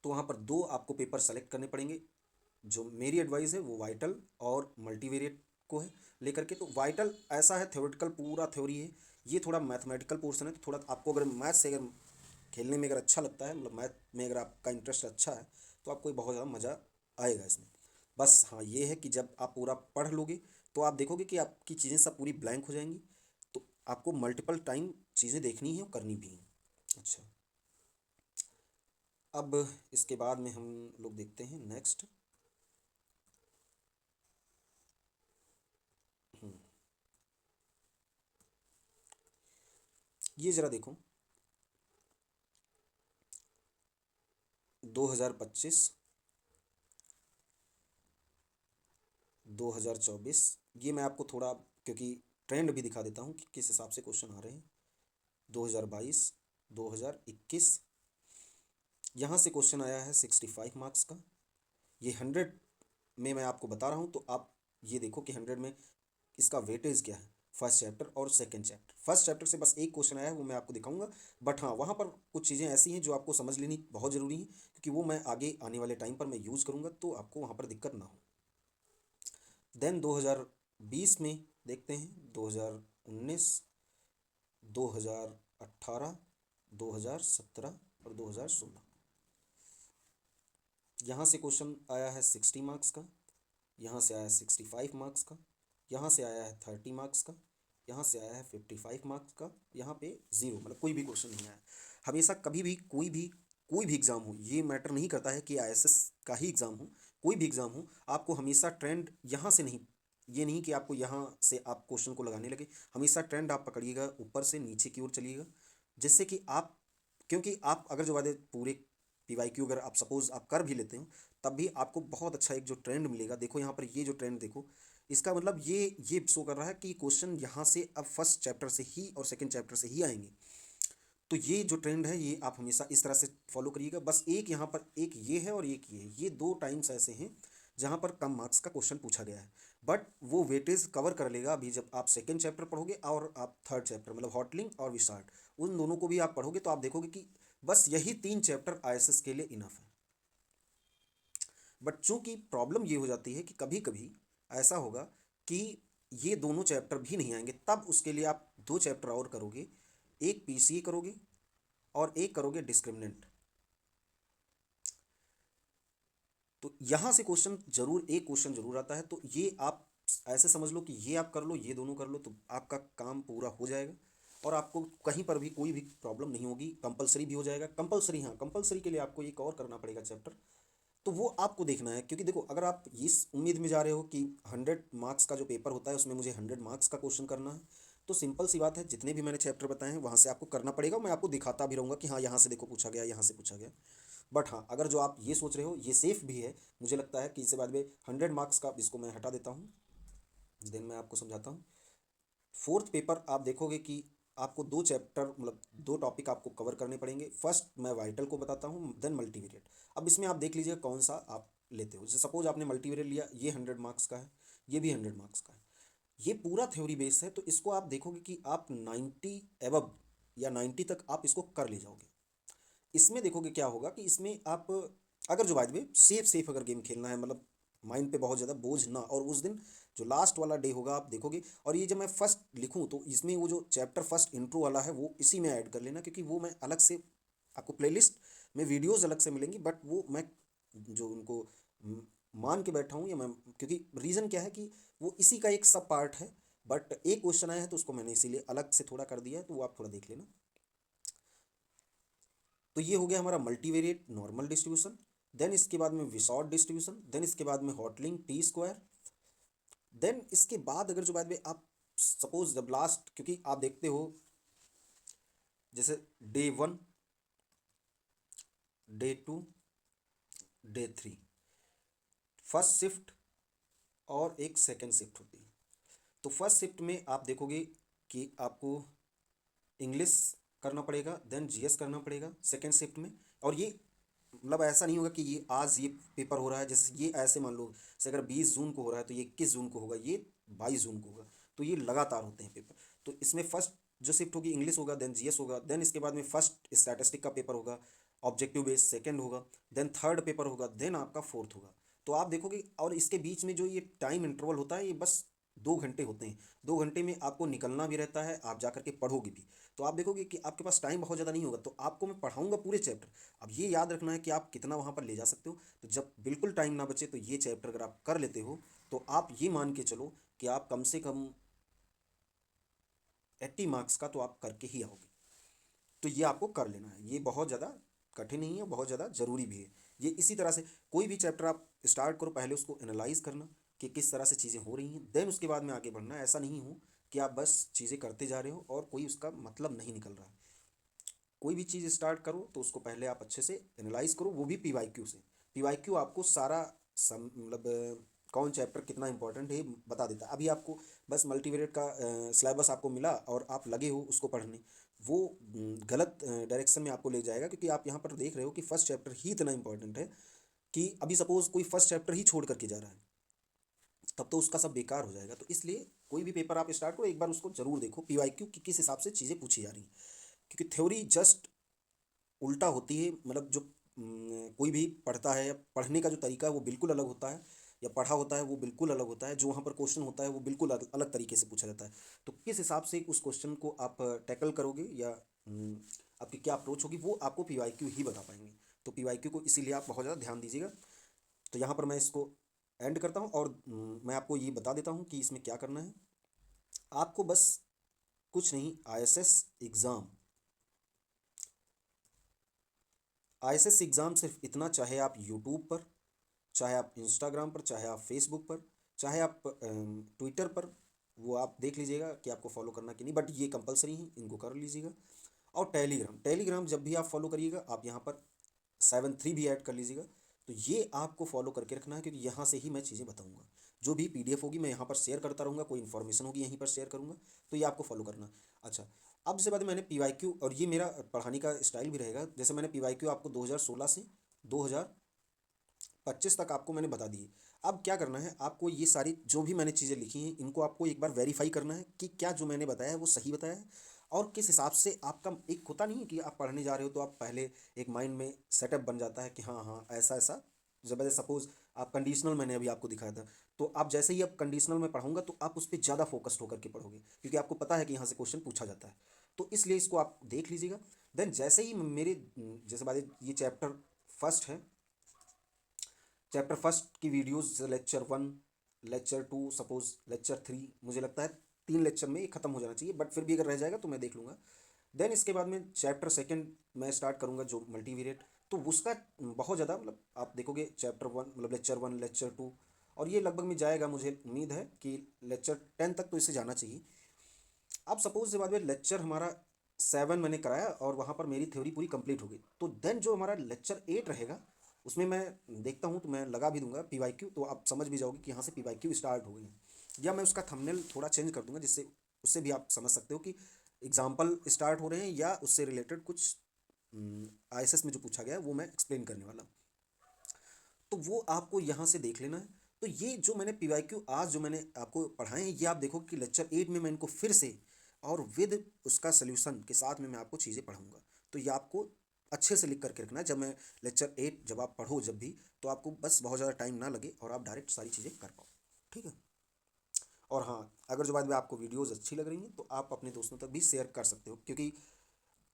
तो वहाँ पर दो आपको पेपर सेलेक्ट करने पड़ेंगे। जो मेरी एडवाइस है वो वाइटल और मल्टीवेरिएट को है लेकर के, तो वाइटल ऐसा है, थ्योरेटिकल पूरा थ्योरी है, ये थोड़ा मैथमेटिकल पोर्शन है। तो थोड़ा आपको अगर मैथ से अगर खेलने में अगर अच्छा लगता है, मतलब मैथ में अगर आपका इंटरेस्ट अच्छा है, तो आपको बहुत ज़्यादा मज़ा आएगा इसमें। बस हाँ, ये है कि जब आप पूरा पढ़ लोगे तो आप देखोगे कि आपकी चीज़ें सब पूरी ब्लैंक हो जाएंगी। तो आपको मल्टीपल टाइम चीज़ें देखनी है और करनी भी हैं। अच्छा, अब इसके बाद में हम लोग देखते हैं नेक्स्ट। ये ज़रा देखो, 2025 2024, ये मैं आपको थोड़ा, क्योंकि ट्रेंड भी दिखा देता हूँ कि किस हिसाब से क्वेश्चन आ रहे हैं। 2022 2021, यहाँ से क्वेश्चन आया है 65 मार्क्स का। ये 100 में मैं आपको बता रहा हूँ, तो आप ये देखो कि 100 में इसका वेटेज क्या है, फर्स्ट चैप्टर और सेकंड चैप्टर। फर्स्ट चैप्टर से बस एक क्वेश्चन आया है, वो मैं आपको दिखाऊंगा। बट हाँ, वहाँ पर कुछ चीज़ें ऐसी हैं जो आपको समझ लेनी बहुत ज़रूरी है, क्योंकि वो मैं आगे आने वाले टाइम पर मैं यूज़ करूँगा, तो आपको वहाँ पर दिक्कत ना हो। देन 2020 में देखते हैं, 2019, 2018, 2017 और 2016। यहाँ से क्वेश्चन आया है 60 मार्क्स का, यहाँ से आया है 65 मार्क्स का, यहाँ से आया है 30 मार्क्स का, यहाँ से आया है 55 मार्क्स का, यहाँ पे ज़ीरो, मतलब कोई भी क्वेश्चन नहीं आया। हमेशा कभी भी कोई भी एग्ज़ाम हो, ये मैटर नहीं करता है कि आईएएस का ही एग्ज़ाम हो, कोई भी एग्ज़ाम हो, आपको हमेशा ट्रेंड यहाँ से नहीं, ये नहीं कि आपको यहाँ से आप क्वेश्चन को लगाने लगे। हमेशा ट्रेंड आप पकड़िएगा, ऊपर से नीचे की ओर चलिएगा, जिससे कि आप, क्योंकि आप अगर जो वादे पूरे पीवाईक्यू अगर आप सपोज आप कर भी लेते हो, तब भी आपको बहुत अच्छा एक जो ट्रेंड मिलेगा। देखो यहाँ पर ये जो ट्रेंड देखो, इसका मतलब ये शो कर रहा है कि क्वेश्चन यहाँ से अब फर्स्ट चैप्टर से ही और सेकंड चैप्टर से ही आएंगे। तो ये जो ट्रेंड है, ये आप हमेशा इस तरह से फॉलो करिएगा। बस एक यहाँ पर एक ये है और एक ये है, ये दो टाइम्स ऐसे हैं जहाँ पर कम मार्क्स का क्वेश्चन पूछा गया है। बट वो वेटेज कवर कर लेगा अभी जब आप सेकंड चैप्टर पढ़ोगे और आप थर्ड चैप्टर मतलब हॉटलिंग और विशार्ट, उन दोनों को भी आप पढ़ोगे, तो आप देखोगे कि बस यही 3 चैप्टर आईएसएस के लिए इनफ है। बट चूंकि प्रॉब्लम ये हो जाती है कि कभी कभी ऐसा होगा कि ये दोनों चैप्टर भी नहीं आएंगे, तब उसके लिए आप 2 चैप्टर और करोगे, एक पीसीए करोगे और एक करोगे डिस्क्रिमिनेंट। तो यहाँ से क्वेश्चन जरूर, एक क्वेश्चन जरूर आता है। तो ये आप ऐसे समझ लो कि ये आप कर लो, ये दोनों कर लो, तो आपका काम पूरा हो जाएगा और आपको कहीं पर भी कोई भी प्रॉब्लम नहीं होगी। कंपलसरी भी हो जाएगा, कंपलसरी, हाँ कंपलसरी के लिए आपको एक और करना पड़ेगा चैप्टर, तो वो आपको देखना है। क्योंकि देखो, अगर आप इस उम्मीद में जा रहे हो कि 100 मार्क्स का जो पेपर होता है उसमें मुझे 100 मार्क्स का क्वेश्चन करना है, तो सिंपल सी बात है, जितने भी मैंने चैप्टर बताए हैं वहाँ से आपको करना पड़ेगा। मैं आपको दिखाता भी रहूँगा कि हाँ यहाँ से देखो पूछा गया, यहाँ से पूछा गया। बट हाँ, अगर जो आप ये सोच रहे हो ये सेफ भी है, मुझे लगता है कि इसके बाद में 100 मार्क्स का, इसको मैं हटा देता हूँ, देन मैं आपको समझाता हूँ। फोर्थ पेपर आप देखोगे कि आपको 2 चैप्टर मतलब 2 टॉपिक आपको कवर करने पड़ेंगे। फर्स्ट मैं वाइटल को बताता हूँ, देन मल्टीवेरिएट। अब इसमें आप देख लीजिए कौन सा आप लेते हो। जैसे सपोज आपने मल्टीवेरिएट लिया, ये 100 मार्क्स का है, ये भी 100 मार्क्स का है, ये पूरा थ्योरी बेस है। तो इसको आप देखोगे कि आप 90 एबव या 90 तक आप इसको कर ले जाओगे। इसमें देखोगे क्या होगा कि इसमें आप, अगर जो बात में सेफ सेफ अगर गेम खेलना है, मतलब माइंड पे बहुत ज़्यादा बोझ ना, और उस दिन जो लास्ट वाला डे होगा आप देखोगे। और ये जब मैं फर्स्ट लिखूँ तो इसमें वो जो चैप्टर फर्स्ट इंट्रो वाला है वो इसी में ऐड कर लेना, क्योंकि वो मैं अलग से आपको प्लेलिस्ट में वीडियोस अलग से मिलेंगी, बट वो मैं जो उनको म, मान के बैठा हूँ, या मैं, क्योंकि रीज़न क्या है कि वो इसी का एक सब पार्ट है। बट एक क्वेश्चन आया है तो उसको मैंने इसीलिए अलग से थोड़ा कर दिया है, तो वो आप थोड़ा देख लेना। तो ये हो गया हमारा मल्टीवेरिएट नॉर्मल डिस्ट्रीब्यूशन। देन इसके बाद में विसॉर्ट डिस्ट्रीब्यूशन, देन इसके बाद में हॉटलिंग टी स्क्वायर। देन इसके बाद अगर जो बाद में आप सपोज जब लास्ट, क्योंकि आप देखते हो जैसे day 1, day 2, day 3, first shift और एक सेकेंड शिफ्ट होती है। तो फर्स्ट शिफ्ट में आप देखोगे कि आपको इंग्लिश करना पड़ेगा, देन जीएस करना पड़ेगा सेकेंड शिफ्ट में। और ये मतलब ऐसा नहीं होगा कि ये आज ये पेपर हो रहा है, जैसे ये ऐसे मान लो जैसे अगर 20 जून को हो रहा है तो ये 21 जून को होगा, ये 22 जून को होगा। तो ये लगातार होते हैं पेपर। तो इसमें फर्स्ट जो शिफ्ट होगी इंग्लिश होगा, देन जीएस होगा, देन इसके बाद में फर्स्ट स्टैटिस्टिक का पेपर होगा, ऑब्जेक्टिव बेस्ड सेकंड होगा, देन थर्ड पेपर होगा, देन आपका फोर्थ होगा। तो आप देखोगे, और इसके बीच में जो ये टाइम इंटरवल होता है, ये बस 2 घंटे होते हैं। 2 घंटे में आपको निकलना भी रहता है, आप जा कर के पढ़ोगे भी। तो आप देखोगे कि आपके पास टाइम बहुत ज़्यादा नहीं होगा, तो आपको मैं पढ़ाऊँगा पूरे चैप्टर। अब ये याद रखना है कि आप कितना वहाँ पर ले जा सकते हो। तो जब बिल्कुल टाइम ना बचे तो ये चैप्टर अगर आप कर लेते हो, तो आप ये मान के चलो कि आप कम से कम 80 मार्क्स का तो आप करके ही आओगे। तो ये आपको कर लेना है, ये बहुत ज़्यादा कठिन नहीं है, बहुत ज़्यादा ज़रूरी भी है। ये इसी तरह से कोई भी चैप्टर आप स्टार्ट करो, पहले उसको एनालाइज करना कि किस तरह से चीज़ें हो रही हैं, देन उसके बाद में आगे बढ़ना। ऐसा नहीं हो कि आप बस चीज़ें करते जा रहे हो और कोई उसका मतलब नहीं निकल रहा है। कोई भी चीज़ स्टार्ट करो तो उसको पहले आप अच्छे से एनालाइज करो, वो भी पीवाईक्यू से। पीवाईक्यू आपको सारा मतलब कौन चैप्टर कितना इंपॉर्टेंट है बता देता है। अभी आपको बस मल्टीवेरिएट का सिलेबस आपको मिला और आप लगे हो उसको पढ़ने, वो गलत डायरेक्शन में आपको ले जाएगा, क्योंकि आप यहाँ पर देख रहे हो कि फर्स्ट चैप्टर ही इतना इंपॉर्टेंट है कि अभी सपोज कोई फर्स्ट चैप्टर ही छोड़ करके जा रहा है, तब तो उसका सब बेकार हो जाएगा। तो इसलिए कोई भी पेपर आप स्टार्ट करो, एक बार उसको जरूर देखो पीवाईक्यू की किस हिसाब से चीज़ें पूछी जा रही हैं। क्योंकि थ्योरी जस्ट उल्टा होती है, मतलब जो कोई भी पढ़ता है, या पढ़ने का जो तरीका है वो बिल्कुल अलग होता है, या पढ़ा होता है वो बिल्कुल अलग होता है, जो वहाँ पर क्वेश्चन होता है वो बिल्कुल अलग अलग तरीके से पूछा जाता है। तो किस हिसाब से उस क्वेश्चन को आप टैकल करोगे, या आपकी क्या अप्रोच होगी, वो आपको पीवाईक्यू ही बता पाएंगे। तो पीवाईक्यू को इसीलिए आप बहुत ज़्यादा ध्यान दीजिएगा। तो यहाँ पर मैं इसको एंड करता हूँ, और मैं आपको ये बता देता हूँ कि इसमें क्या करना है। आपको बस कुछ नहीं, आईएसएस एग्ज़ाम सिर्फ इतना, चाहे आप यूट्यूब पर, चाहे आप इंस्टाग्राम पर, चाहे आप फेसबुक पर, चाहे आप ट्विटर पर, वो आप देख लीजिएगा कि आपको फॉलो करना कि नहीं, बट ये कंपलसरी है, इनको कर लीजिएगा। और टेलीग्राम, टेलीग्राम जब भी आप फॉलो करिएगा, आप यहाँ पर 7-3 भी ऐड कर लीजिएगा। तो ये आपको फॉलो करके रखना है, क्योंकि यहाँ से ही मैं चीज़ें बताऊँगा। जो भी पीडीएफ होगी मैं यहाँ पर शेयर करता रहूँगा, कोई इन्फॉर्मेशन होगी यहीं पर शेयर करूँगा। तो ये आपको फॉलो करना है। अच्छा, अब से बाद मैंने पीवाईक्यू, और ये मेरा पढ़ाने का स्टाइल भी रहेगा, जैसे मैंने पीवाईक्यू आपको 2016 से 2025 तक आपको मैंने बता दी। अब क्या करना है, आपको ये सारी जो भी मैंने चीज़ें लिखी हैं, इनको आपको एक बार वेरीफाई करना है कि क्या जो मैंने बताया है वो सही बताया है, और किस हिसाब से आपका एक होता नहीं है कि आप पढ़ने जा रहे हो तो आप पहले एक माइंड में सेटअप बन जाता है कि हाँ हाँ ऐसा ऐसा। जब सपोज आप कंडीशनल मैंने अभी आपको दिखाया था, तो आप जैसे ही अब कंडीशनल में पढ़ूंगा तो आप उस पर ज़्यादा फोकस्ड होकर के पढ़ोगे, क्योंकि आपको पता है कि यहाँ से क्वेश्चन पूछा जाता है। तो इसलिए इसको आप देख लीजिएगा। देन जैसे ही मेरे जैसे बात ये चैप्टर फर्स्ट है, चैप्टर फर्स्ट की वीडियोस जैसे लेक्चर 1, लेक्चर 2, सपोज लेक्चर 3, मुझे लगता है 3 लेक्चर में ये खत्म हो जाना चाहिए, बट फिर भी अगर रह जाएगा तो मैं देख लूँगा। देन इसके बाद में चैप्टर सेकंड मैं स्टार्ट करूँगा, जो मल्टीवेरिएट। तो उसका बहुत ज़्यादा मतलब आप देखोगे चैप्टर 1 मतलब लेक्चर 1, लेक्चर 2, और ये लगभग में जाएगा, मुझे उम्मीद है कि लेक्चर 10 तक तो इससे जाना चाहिए। अब सपोज से बाद में लेक्चर हमारा 7 मैंने कराया और वहाँ पर मेरी थ्योरी पूरी कंप्लीट हो गई, तो देन जो हमारा लेक्चर 8 रहेगा, उसमें मैं देखता हूँ तो मैं लगा भी दूंगा पीवाईक्यू, तो आप समझ भी जाओगे कि यहाँ से पीवाईक्यू स्टार्ट हो गई है। या मैं उसका थंबनेल थोड़ा चेंज कर दूंगा, जिससे उससे भी आप समझ सकते हो कि एग्जाम्पल स्टार्ट हो रहे हैं, या उससे रिलेटेड कुछ आईएसएस में जो पूछा गया है वो मैं एक्सप्लेन करने वाला हूँ। तो वो आपको यहाँ से देख लेना है। तो ये जो मैंने पीवाईक्यू आज जो मैंने आपको पढ़ाए हैं, ये आप देखो कि लेक्चर 8 में मैं इनको फिर से और विद उसका सोल्यूशन के साथ में मैं आपको चीज़ें पढ़ाऊँगा। तो ये आपको अच्छे से लिख करके रखना है, जब मैं लेक्चर 8 जब आप पढ़ो जब भी, तो आपको बस बहुत ज़्यादा टाइम ना लगे और आप डायरेक्ट सारी चीज़ें कर पाओ। ठीक है। और हाँ, अगर जो बाद में आपको वीडियोज़ अच्छी लग रही हैं तो आप अपने दोस्तों तक भी शेयर कर सकते हो, क्योंकि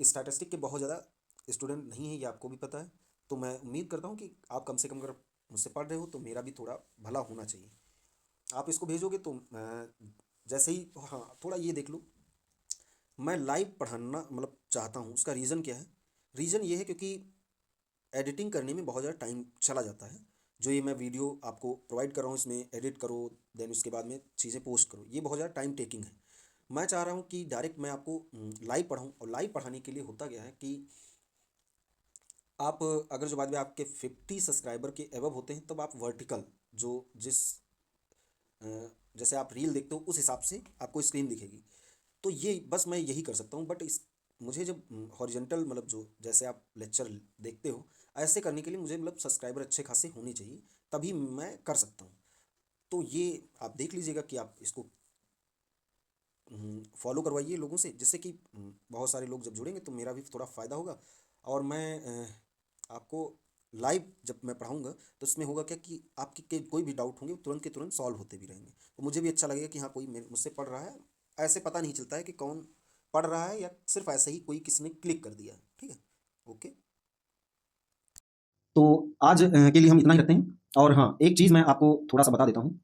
स्टैटिस्टिक के बहुत ज़्यादा स्टूडेंट नहीं है, ये आपको भी पता है। तो मैं उम्मीद करता हूँ कि आप कम से कम अगर मुझसे पढ़ रहे हो तो मेरा भी थोड़ा भला होना चाहिए। आप इसको भेजोगे तो जैसे ही, हाँ थोड़ा ये देख लो, मैं लाइव पढ़ाना मतलब चाहता हूँ। उसका रीज़न क्या है? रीज़न ये है क्योंकि एडिटिंग करने में बहुत ज़्यादा टाइम चला जाता है। जो ये मैं वीडियो आपको प्रोवाइड कर रहा हूँ, इसमें एडिट करो, देन उसके बाद में चीज़ें पोस्ट करो, ये बहुत ज़्यादा टाइम टेकिंग है। मैं चाह रहा हूँ कि डायरेक्ट मैं आपको लाइव पढ़ाऊँ, और लाइव पढ़ाने के लिए होता क्या है कि आप अगर जो बाद में आपके 50 सब्सक्राइबर के एबव होते हैं, तब आप वर्टिकल जो जिस अ, जैसे आप रील देखते हो उस हिसाब से आपको स्क्रीन दिखेगी। तो ये बस मैं यही कर सकता हूँ, बट इस मुझे जब हॉरिजेंटल मतलब जो जैसे आप लेक्चर देखते हो, ऐसे करने के लिए मुझे मतलब सब्सक्राइबर अच्छे खासे होने चाहिए, तभी मैं कर सकता हूँ। तो ये आप देख लीजिएगा कि आप इसको फॉलो करवाइए लोगों से, जिससे कि बहुत सारे लोग जब जुड़ेंगे तो मेरा भी थोड़ा फ़ायदा होगा। और मैं आपको लाइव जब मैं पढ़ाऊँगा तो उसमें होगा क्या कि आपकी के कोई भी डाउट होंगे वो तुरंत के तुरंत सॉल्व होते भी रहेंगे। तो मुझे भी अच्छा लगेगा कि हाँ, कोई मेरे मुझसे पढ़ रहा है। ऐसे पता नहीं चलता है कि कौन पढ़ रहा है या सिर्फ़ ऐसे ही कोई किसी ने क्लिक कर दिया है। ठीक है? ओके। तो आज के लिए हम इतना ही रखते हैं। और हाँ, एक चीज़ मैं आपको थोड़ा-सा बता देता हूँ।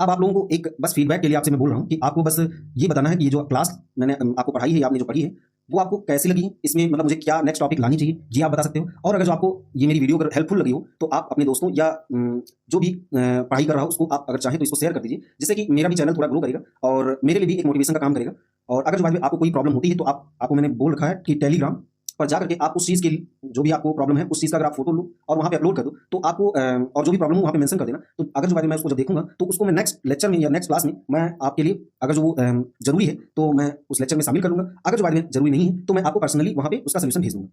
अब आप लोगों को एक बस फीडबैक के लिए आपसे मैं बोल रहा हूँ कि आपको बस ये बताना है कि ये जो क्लास मैंने आपको पढ़ाई है या आपने जो पढ़ी है, वो आपको कैसी लगी? इसमें मतलब मुझे क्या नेक्स्ट टॉपिक लानी चाहिए? ये आप बता सकते हो। और अगर जो आपको ये मेरी वीडियो अगर हेल्पफुल लगी हो, तो आप अपने दोस्तों या जो भी पढ़ाई कर रहा हो, उसको आप अगर चाहें तो इसको शेयर कर दीजिए, जिससे कि मेरा भी चैनल थोड़ा ग्रो करेगा और मेरे लिए भी एक मोटिवेशन का काम करेगा। और अगर जो बाद में आपको कोई प्रॉब्लम होती है, तो आपको मैंने बोल रखा है कि टेलीग्राम पर जाकर के आप उस चीज़ की जो भी आपको प्रॉब्लम है, उस चीज़ का अगर आप फ़ोटो लो और वहाँ पे अपलोड कर दो, तो आपको और जो भी प्रॉब्लम हो वहाँ पे मेंशन कर देना। तो अगर जो बाद में मैं उसको जब देखूँगा, तो उसको मैं नेक्स्ट लेक्चर में या नेक्स्ट क्लास में मैं आपके लिए अगर जो वो ज़रूरी है, तो मैं उस लेक्चर में शामिल कर लूँगा। अगर जो बाद में ज़रूरी नहीं है, तो मैं आपको पर्सनली वहाँ पे उसका सॉल्यूशन भेज दूँगा।